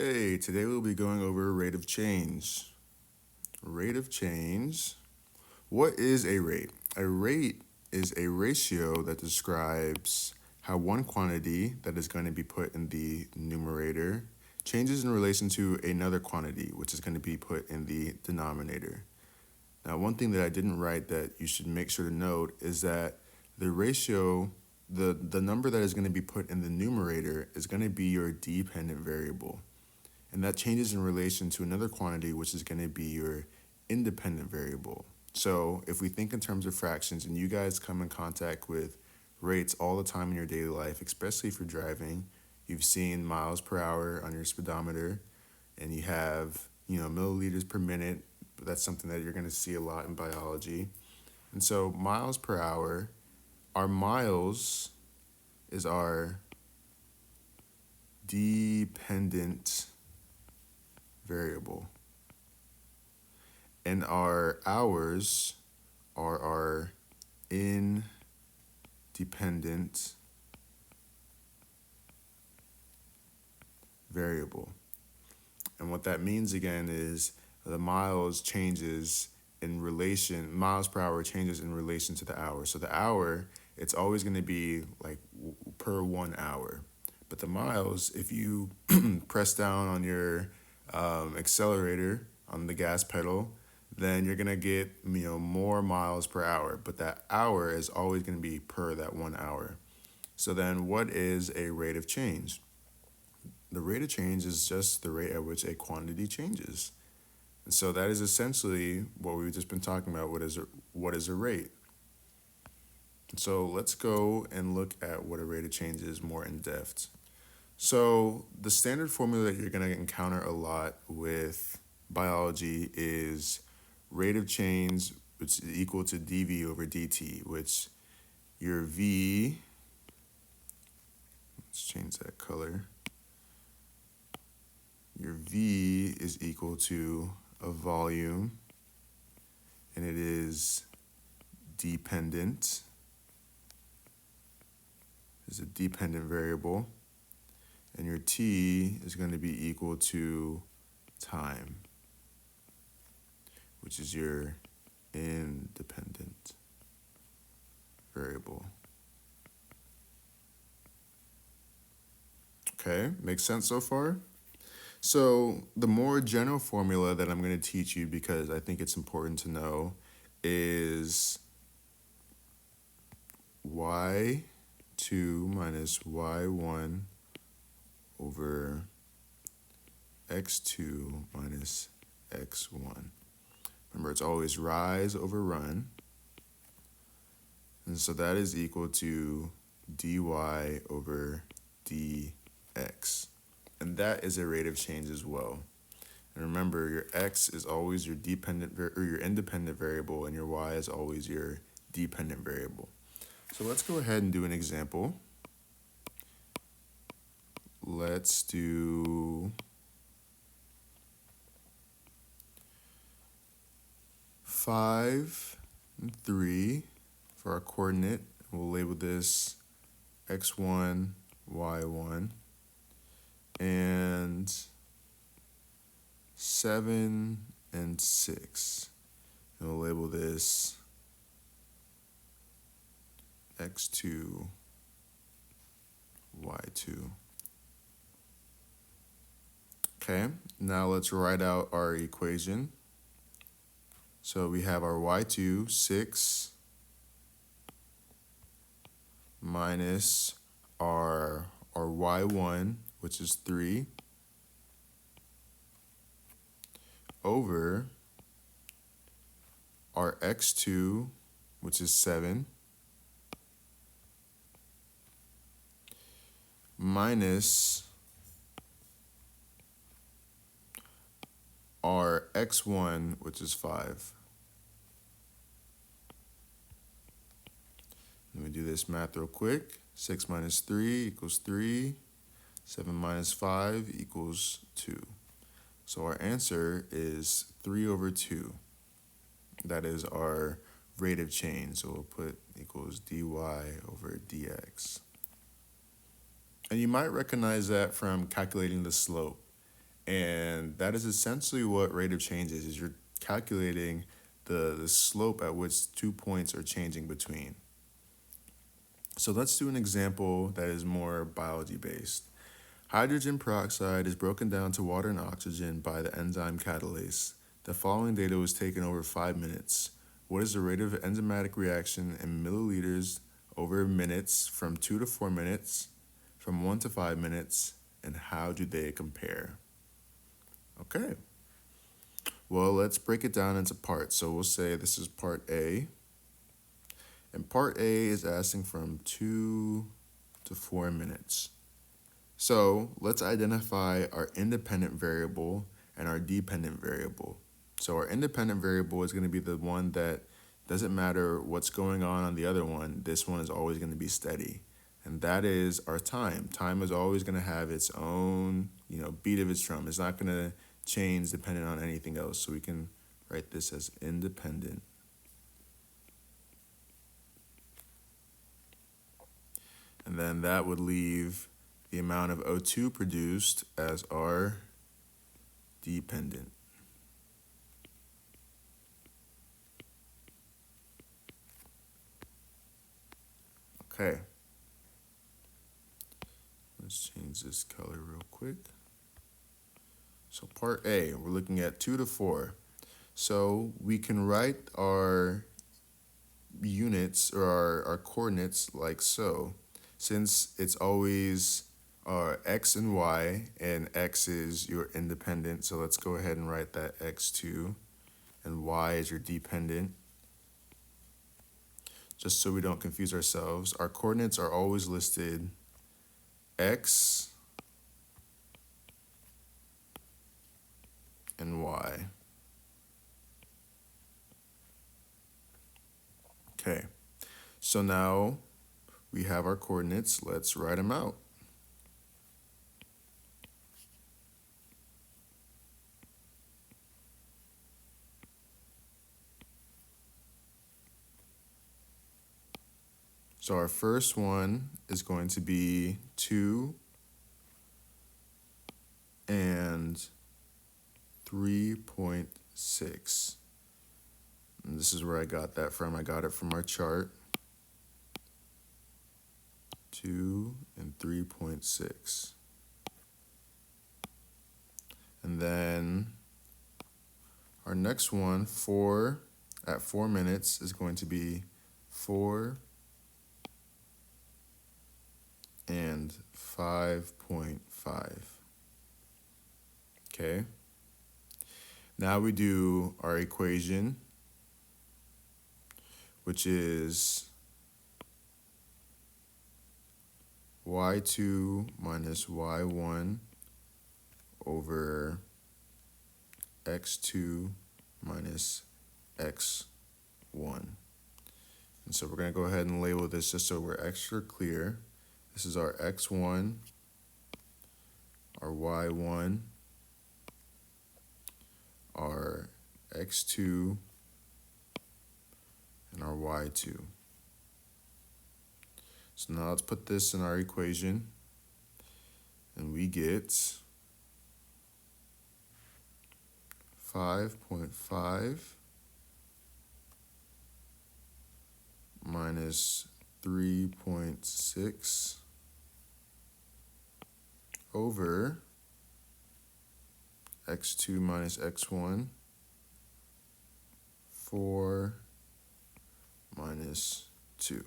Hey, today we'll be going over rate of change. Rate of change. What is a rate? A rate is a ratio that describes how one quantity that is going to be put in the numerator changes in relation to another quantity, which is going to be put in the denominator. Now, one thing that I didn't write that you should make sure to note is that the ratio, the number that is going to be put in the numerator is going to be your dependent variable. And that changes in relation to another quantity, which is going to be your independent variable. So if we think in terms of fractions, and you guys come in contact with rates all the time in your daily life, especially for driving, you've seen miles per hour on your speedometer, and you have, milliliters per minute. That's something that you're going to see a lot in biology. And so miles per hour, our miles is our dependent variable. And our hours are our independent variable. And what that means again is the miles per hour changes in relation to the hour. So the hour, it's always going to be like per 1 hour. But the miles, if you press down on your accelerator on the gas pedal, then you're gonna get more miles per hour. But that hour is always gonna be per that 1 hour. So then, what is a rate of change? The rate of change is just the rate at which a quantity changes. And so that is essentially what we've just been talking about. What is a rate? So let's go and look at what a rate of change is more in depth. So the standard formula that you're going to encounter a lot with biology is rate of change, which is equal to dv over dt, which your v, let's change that color. Your v is equal to a volume, and it is dependent. It's a dependent variable. And your t is going to be equal to time, which is your independent variable. Okay, makes sense so far? So the more general formula that I'm going to teach you, because I think it's important to know, is y2 minus y1 over x2 minus x1. Remember, it's always rise over run. And so that is equal to dy over dx. And that is a rate of change as well. And remember, your x is always your your independent variable, and your y is always your dependent variable. So let's go ahead and do an example. Let's do 5 and 3 for our coordinate. We'll label this x1, y1, and 7 and 6. And we'll label this x2, y2. Okay, now let's write out our equation. So we have our y2, 6, minus our y1, which is 3, over our x2, which is 7, minus our x1, which is 5. Let me do this math real quick. 6 minus 3 equals 3. 7 minus 5 equals 2. So our answer is 3 over 2. That is our rate of change. So we'll put equals dy over dx. And you might recognize that from calculating the slope. And that is essentially what rate of change is you're calculating the slope at which 2 points are changing between. So let's do an example that is more biology based. Hydrogen peroxide is broken down to water and oxygen by the enzyme catalase. The following data was taken over 5 minutes. What is the rate of enzymatic reaction in milliliters over minutes from 2 to 4 minutes, from 1 to 5 minutes, and how do they compare? Okay. Well, let's break it down into parts. So we'll say this is part A. And part A is asking from 2 to 4 minutes. So let's identify our independent variable and our dependent variable. So our independent variable is going to be the one that doesn't matter what's going on the other one. This one is always going to be steady. And that is our time. Time is always going to have its own, beat of its drum. It's not going to change depending on anything else. So we can write this as independent. And then that would leave the amount of O2 produced as our dependent. Okay. Let's change this color real quick. So part A, we're looking at 2 to 4. So we can write our units or our coordinates like so. Since it's always x and y, and x is your independent, so let's go ahead and write that x2, and y is your dependent. Just so we don't confuse ourselves, our coordinates are always listed x and y. Okay, so now we have our coordinates. Let's write them out. So our first one is going to be 2 and 3.6. And this is where I got that from. I got it from our chart. 2 and 3.6. And then our next one, 4 at 4 minutes, is going to be 4 and 5.5. Okay. Now we do our equation, which is y2 minus y1 over x2 minus x1. And so we're going to go ahead and label this just so we're extra clear. This is our x1, our y1, our x2, and our y2. So now let's put this in our equation, and we get 5.5 minus 3.6 over x2 minus x1, 4 minus 2.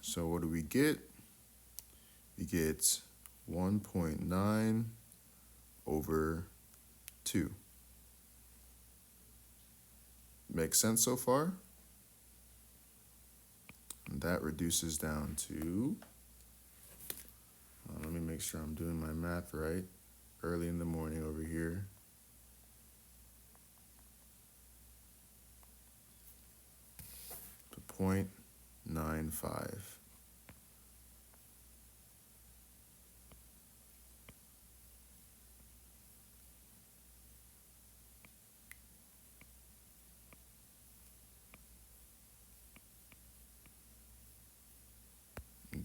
So what do we get? We get 1.9 over 2. Makes sense so far? And that reduces down to, let me make sure I'm doing my math right, early in the morning over here. To 0.95.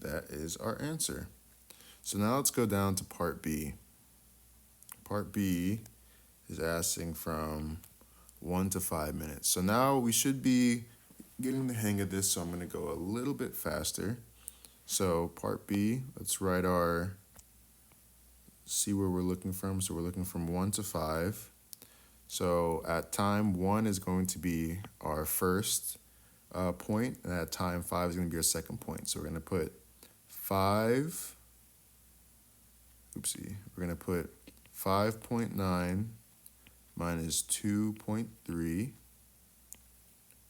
that is our answer. So now let's go down to part B. Part B is asking from 1 to 5 minutes. So now we should be getting the hang of this, so I'm going to go a little bit faster. So part B, let's write see where we're looking from. So we're looking from 1 to 5. So at time 1 is going to be our first point, and at time 5 is going to be our second point. So we're going to put 5, we're going to put 5.9 minus 2.3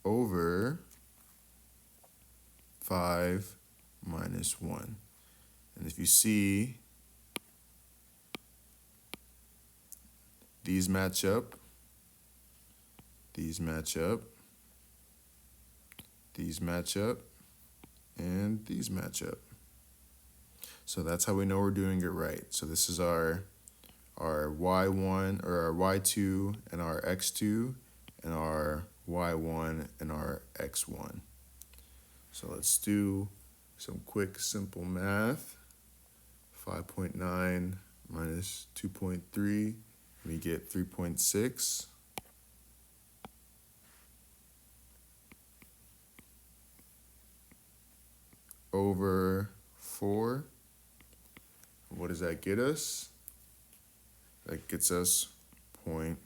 over 5 minus 1. And if you see, these match up, these match up, these match up, and these match up. So that's how we know we're doing it right. So this is our y1 or our y2 and our x2 and our y1 and our x1. So let's do some quick simple math. 5.9 minus 2.3, we get 3.6. Over 4. What does that get us? That gets us 0.9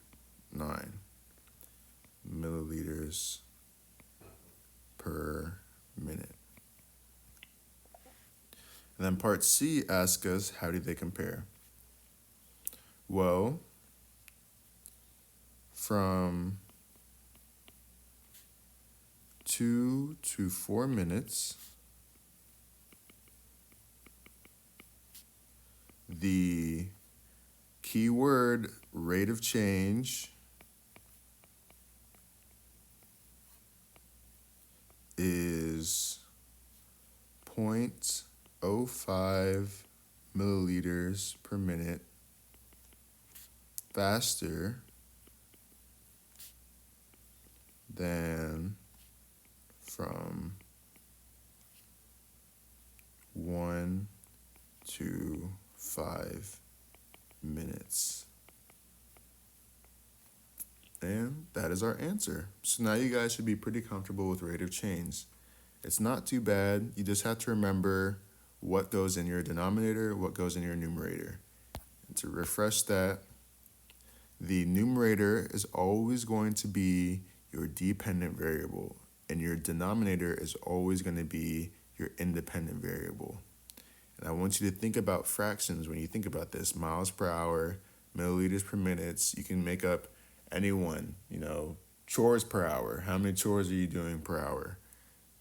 milliliters per minute. And then part C asks us, how do they compare? Well, from 2 to 4 minutes, the keyword rate of change is 0.05 milliliters per minute faster than from 1 to 5 minutes. And that is our answer. So now you guys should be pretty comfortable with rate of change. It's not too bad. You just have to remember what goes in your denominator, what goes in your numerator. And to refresh that, the numerator is always going to be your dependent variable, and your denominator is always going to be your independent variable. And I want you to think about fractions when you think about this. Miles per hour, milliliters per minute. You can make up any one, chores per hour. How many chores are you doing per hour?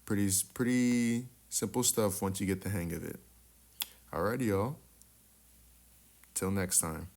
Pretty simple stuff once you get the hang of it. Alrighty, y'all. Till next time.